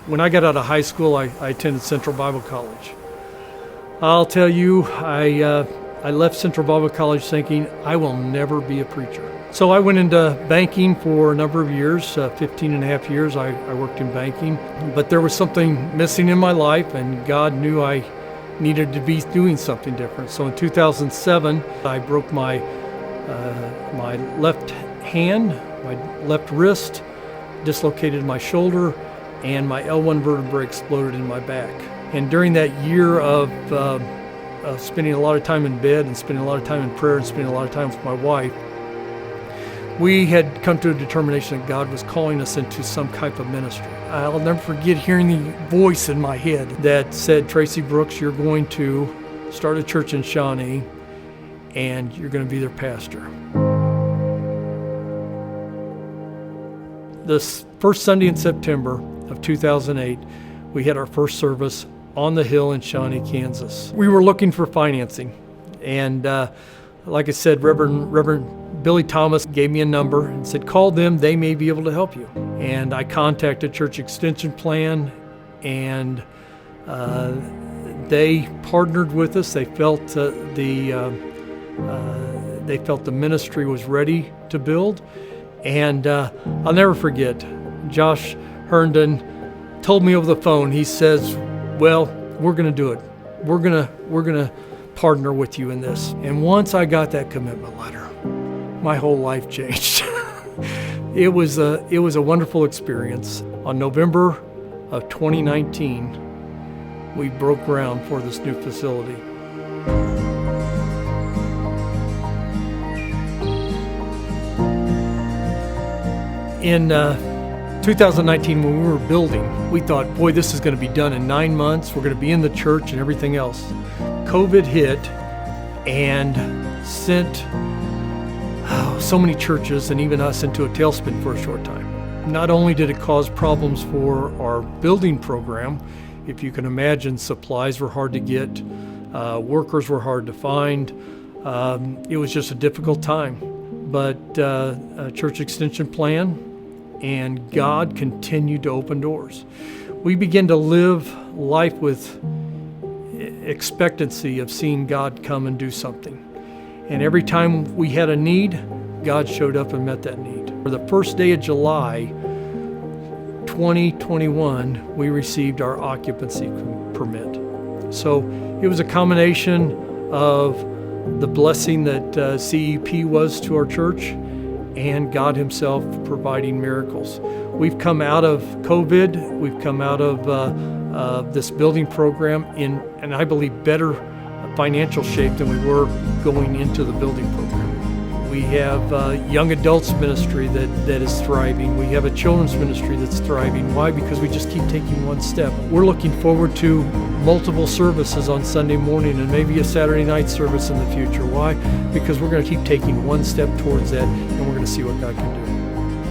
When I got out of high school, I attended Central Bible College. I'll tell you, I left Central Bible College thinking I will never be a preacher. So I went into banking for a number of years, 15 and a half years I worked in banking. But there was something missing in my life, and God knew I needed to be doing something different. So in 2007, I broke my left hand, my left wrist, dislocated my shoulder, and my L1 vertebra exploded in my back. And during that year of spending a lot of time in bed and spending a lot of time in prayer and spending a lot of time with my wife, we had come to a determination that God was calling us into some type of ministry. I'll never forget hearing the voice in my head that said, Tracy Brooks, you're going to start a church in Shawnee and you're going to be their pastor. This first Sunday in September of 2008, we had our first service on the Hill in Shawnee, Kansas. We were looking for financing, and like I said, Reverend Billy Thomas gave me a number and said, call them, they may be able to help you. And I contacted Church Extension Plan, and they partnered with us. They felt the ministry was ready to build. And I'll never forget, Josh Herndon told me over the phone, he says, well, we're going to do it. We're going to partner with you in this. And once I got that commitment letter, my whole life changed. It was a wonderful experience. On November of 2019, we broke ground for this new facility. In 2019, when we were building, we thought, boy, this is going to be done in 9 months. We're going to be in the church and everything else. COVID hit and sent so many churches and even us into a tailspin for a short time. Not only did it cause problems for our building program, if you can imagine, supplies were hard to get, workers were hard to find. It was just a difficult time. But Church Extension Plan and God continued to open doors. We began to live life with expectancy of seeing God come and do something. And every time we had a need, God showed up and met that need. For the first day of July 2021, we received our occupancy permit. So it was a combination of the blessing that CEP was to our church and God Himself providing miracles. We've come out of COVID, we've come out of this building program in, and I believe, better financial shape than we were going into the building program. We have young adults ministry that is thriving. We have a children's ministry that's thriving. Why? Because we just keep taking one step. We're looking forward to multiple services on Sunday morning and maybe a Saturday night service in the future. Why? Because we're going to keep taking one step towards that, and we're going to see what God can do.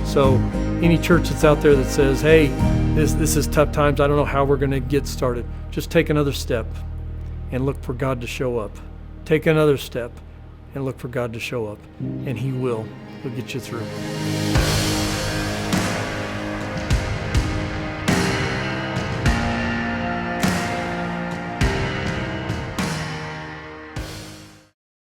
So any church that's out there that says, hey, this is tough times, I don't know how we're going to get started, just take another step and look for God to show up. Take another step and look for God to show up, and He will. He'll get you through.